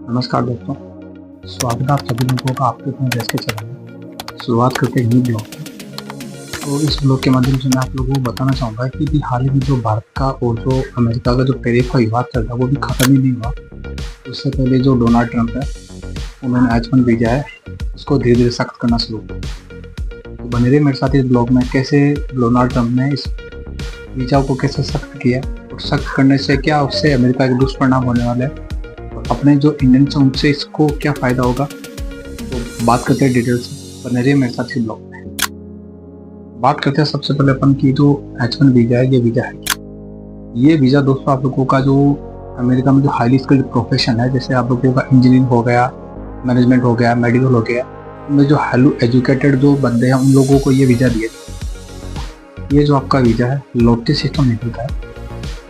नमस्कार दोस्तों, स्वागत है आप सभी लोगों का आपके अपने देश के चैनल में। शुरुआत करते हैं न्यू ब्लॉग की। तो इस ब्लॉग के माध्यम से मैं आप लोगों को बताना चाहूँगा कि भी हाल ही में जो भारत का और जो अमेरिका का जो टैरिफ का विवाद चल रहा है वो भी ख़त्म ही नहीं हुआ। उससे पहले जो डोनाल्ड ट्रंप है उन्होंने H-1 वीज़ा है उसको धीरे धीरे सख्त करना शुरू किया। तो बने रहिए मेरे साथ इस ब्लॉग में कैसे डोनाल्ड ट्रंप ने इस वीज़ा को कैसे सख्त किया और सख्त करने से क्या उससे अमेरिका के दुष्परिणाम होने वाले हैं, अपने जो इंडियंस हैं उनसे इसको क्या फ़ायदा होगा। तो बात करते हैं डिटेल से, बने रहिए मेरे साथ इस ब्लॉग में। बात करते हैं सबसे पहले अपन की जो H-1 वीज़ा है, ये वीज़ा है ये वीज़ा दोस्तों आप लोगों का जो अमेरिका में जो हाईली स्किल्ड प्रोफेशन है, जैसे आप लोगों का इंजीनियरिंग हो गया, मैनेजमेंट हो गया, मेडिकल हो गया, उनमें जो हाईली एजुकेटेड जो बंदे हैं उन लोगों को ये वीज़ा दिए। ये जो आपका वीज़ा है लॉटरी सिस्टम निकलता है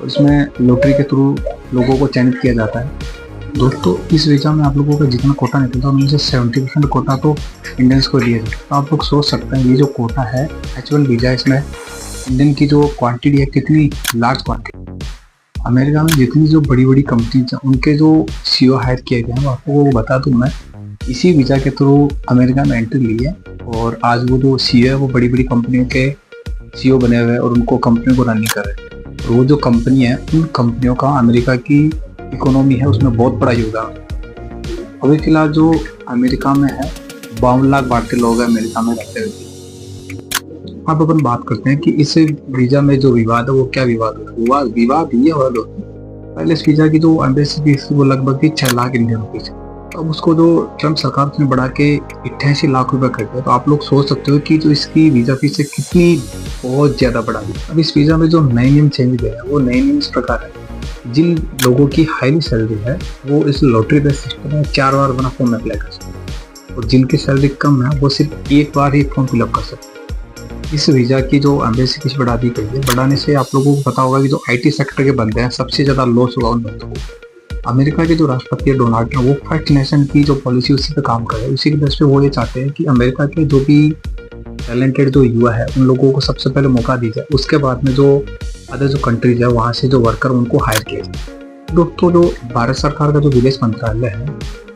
और इसमें लॉटरी के थ्रू लोगों को चयनित किया जाता है। दोस्तों इस वीज़ा में आप लोगों का जितना कोटा निकलता है उनमें से 70% कोटा तो इंडियंस को दिया जाता है। तो आप लोग सोच सकते हैं ये जो कोटा है H-1 वीज़ा, इसमें इंडियन की जो क्वांटिटी है कितनी लार्ज क्वांटिटी। अमेरिका में जितनी जो बड़ी बड़ी कंपनीज हैं उनके जो CEO हायर किए गए हैं वो आपको वो बता दूँ मैं, इसी वीज़ा के थ्रू अमेरिका में एंट्री ली है। और आज वो जो CEO है वो बड़ी बड़ी कंपनियों के CEO बने हुए हैं और उनको कंपनियों को रन कर रहे हैं। और वो जो कंपनी है उन कंपनियों का अमेरिका की इकोनॉमी है उसमें बहुत बड़ा योगदान। अभी फिलहाल जो अमेरिका में है 52 लाख भारतीय लोग हैं अमेरिका में रहते हुए। अब अपन बात करते हैं कि इस वीज़ा में जो विवाद है वो क्या विवाद हुआ। विवाद ये हुआ दोस्तों, पहले इस वीज़ा की जो एम्बेसी फीस वो लगभग थी 6 लाख इंडियन रुपीज़। अब उसको जो ट्रम्प सरकार ने बढ़ा के 88 लाख रुपए कर दिया। तो आप लोग सोच सकते हो कि जो इसकी वीज़ा फीस है कितनी बहुत ज़्यादा बढ़ा दी। अब इस वीज़ा में जो नए नियम चेंज हुए हैं वो नए नियम इस प्रकार है, जिन लोगों की हाईली सैलरी है वो इस लॉटरी बेस्ड सिस्टम में 4 बार अपना फॉर्म अप्लाई कर सकते हैं और जिनकी सैलरी कम है वो सिर्फ एक बार ही फॉर्म फिलअप कर सकते हैं। इस वीज़ा की जो एम्बेसी फीस बढ़ा दी गई है, बढ़ाने से आप लोगों को पता होगा कि जो IT सेक्टर के बंदे हैं सबसे ज़्यादा लॉस हुआ उन बंदों को। अमेरिका के जो राष्ट्रपति है डोनाल्ड ट्रंप, वो फर्स्ट नेशन की जो पॉलिसी उसी पे काम कर रहे हैं। उसी की वजह से वो ये चाहते हैं कि अमेरिका के जो भी टैलेंटेड जो युवा है उन लोगों को सबसे पहले मौका दी जाए, उसके बाद में जो अदर जो कंट्रीज है वहाँ से जो वर्कर उनको हायर किया जाए। दोस्तों जो भारत सरकार का जो विदेश मंत्रालय है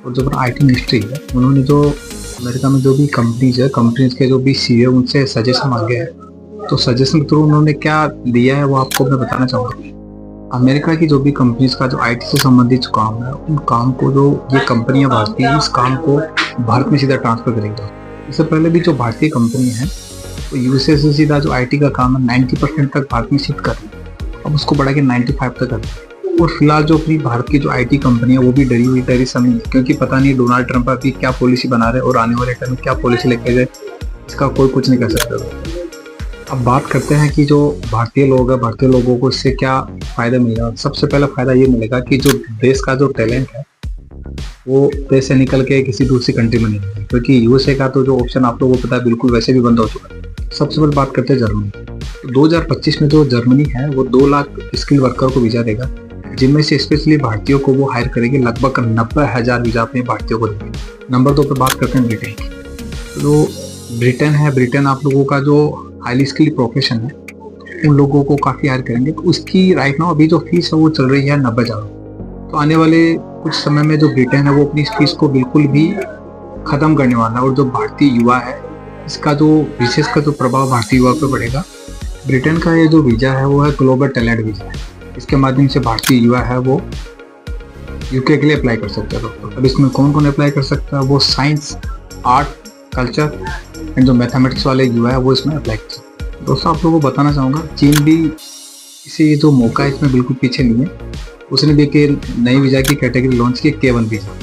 और जो IT मिनिस्ट्री है, उन्होंने जो अमेरिका में जो भी कंपनीज के जो भी CEO उनसे सजेशन मांगे हैं। तो सजेशन के थ्रू उन्होंने क्या दिया है वो आपको मैं बताना चाहूँगा। अमेरिका की जो भी कंपनीज का जो IT से संबंधित काम है उन काम को जो ये कंपनियाँ भारतीय इस काम को भारत में सीधा ट्रांसफर करेंगे। इससे पहले भी जो भारतीय कंपनी है तो USA से सीधा जो IT का काम है 90% तक भारत में शिफ्ट कर रही है, अब उसको बढ़ा के 95 तक कर रही है। और फिलहाल जो अपनी भारत की जो IT कंपनी है वो भी डरी समय है, क्योंकि पता नहीं डोनाल्ड ट्रंप अभी क्या पॉलिसी बना रहे और आने वाले टाइम में क्या पॉलिसी लेके जाए, इसका कोई कुछ नहीं कर सकता। अब बात करते हैं कि जो भारतीय लोग हैं, भारतीय लोगों को इससे क्या फ़ायदा मिलेगा। सबसे पहला फ़ायदा ये मिलेगा कि जो देश का जो टैलेंट है वो देश से निकल के किसी दूसरी कंट्री में नहीं है, क्योंकि USA का तो जो ऑप्शन आप लोगों को पता है बिल्कुल वैसे भी बंद हो चुका है। सबसे पहले बात करते हैं जर्मनी। तो 2025 में जो जर्मनी है वो 2 लाख स्किल्ड वर्कर को वीज़ा देगा, जिनमें से स्पेशली भारतीयों को वो हायर करेंगे। लगभग 90,000 वीज़ा अपने भारतीयों को देंगे। नंबर 2 पर बात करते हैं ब्रिटेन की। तो जो ब्रिटेन है, ब्रिटेन आप लोगों का जो हाईली स्किल्ड प्रोफेशन है उन लोगों को काफ़ी हायर करेंगे। तो उसकी राइट नाउ अभी जो फीस है वो चल रही है 90,000। तो आने वाले कुछ समय में जो ब्रिटेन है वो अपनी इस फीस को बिल्कुल भी ख़त्म करने वाला है और जो भारतीय युवा है इसका जो विशेषकर जो प्रभाव भारतीय युवा पर पड़ेगा। ब्रिटेन का ये जो वीज़ा है वो है ग्लोबल टैलेंट वीज़ा है। इसके माध्यम से भारतीय युवा है वो UK के लिए अप्लाई कर सकता है। दोस्तों अब इसमें कौन कौन अप्लाई कर सकता है, वो साइंस, आर्ट, कल्चर एंड जो मैथमेटिक्स वाले युवा है वो इसमें अप्लाई कर सकते हैं। दोस्तों आप लोगों को बताना चाहूँगा चीन भी इसे जो मौका है इसमें बिल्कुल पीछे नहीं है। उसने भी एक नई वीज़ा की कैटेगरी लॉन्च की, K-1 वीज़ा।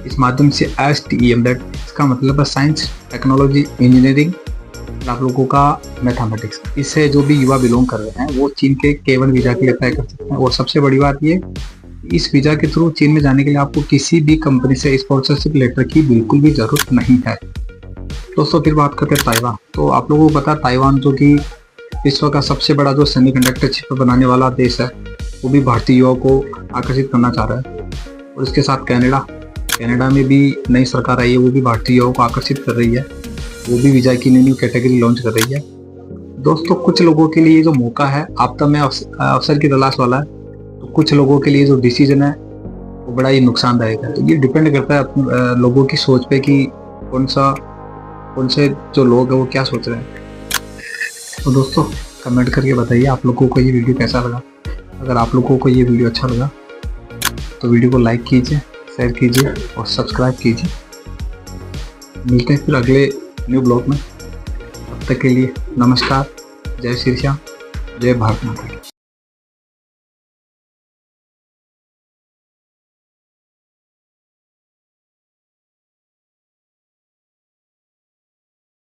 इस माध्यम से STEM, इसका मतलब है साइंस, टेक्नोलॉजी, इंजीनियरिंग, आप लोगों का मैथमेटिक्स, इससे जो भी युवा बिलोंग कर रहे हैं वो चीन के K-1 वीज़ा के लिए अप्लाई कर सकते हैं। और सबसे बड़ी बात ये, इस वीज़ा के थ्रू चीन में जाने के लिए आपको किसी भी कंपनी से स्पॉन्सरशिप लेटर की बिल्कुल भी ज़रूरत नहीं है। दोस्तों फिर बात करते हैं ताइवान। तो आप लोगों को पता है ताइवान जो कि विश्व का सबसे बड़ा जो सेमीकंडक्टर चिप बनाने वाला देश है, वो भी भारतीय युवाओं को आकर्षित करना चाह रहा है। और इसके साथ कनाडा में भी नई सरकार आई है, वो भी भारतीय युवाओं को आकर्षित कर रही है, वो भी वीज़ा की न्यू कैटेगरी लॉन्च कर रही है। दोस्तों कुछ लोगों के लिए जो मौका है आपदा में अवसर की तलाश वाला है। तो कुछ लोगों के लिए जो डिसीजन है वो बड़ा ही नुकसानदायक है। तो ये डिपेंड करता है लोगों की सोच पे कि कौन से जो लोग हैं वो क्या सोच रहे हैं। तो दोस्तों कमेंट करके बताइए आप लोगों को ये वीडियो कैसा लगा। अगर आप लोगों को ये वीडियो अच्छा लगा तो वीडियो को लाइक कीजिए, शेयर कीजिए और सब्सक्राइब कीजिए। मिलते हैं फिर अगले न्यू ब्लॉग में। तब तक के लिए नमस्कार, जय श्री श्याम, जय भारत माता की।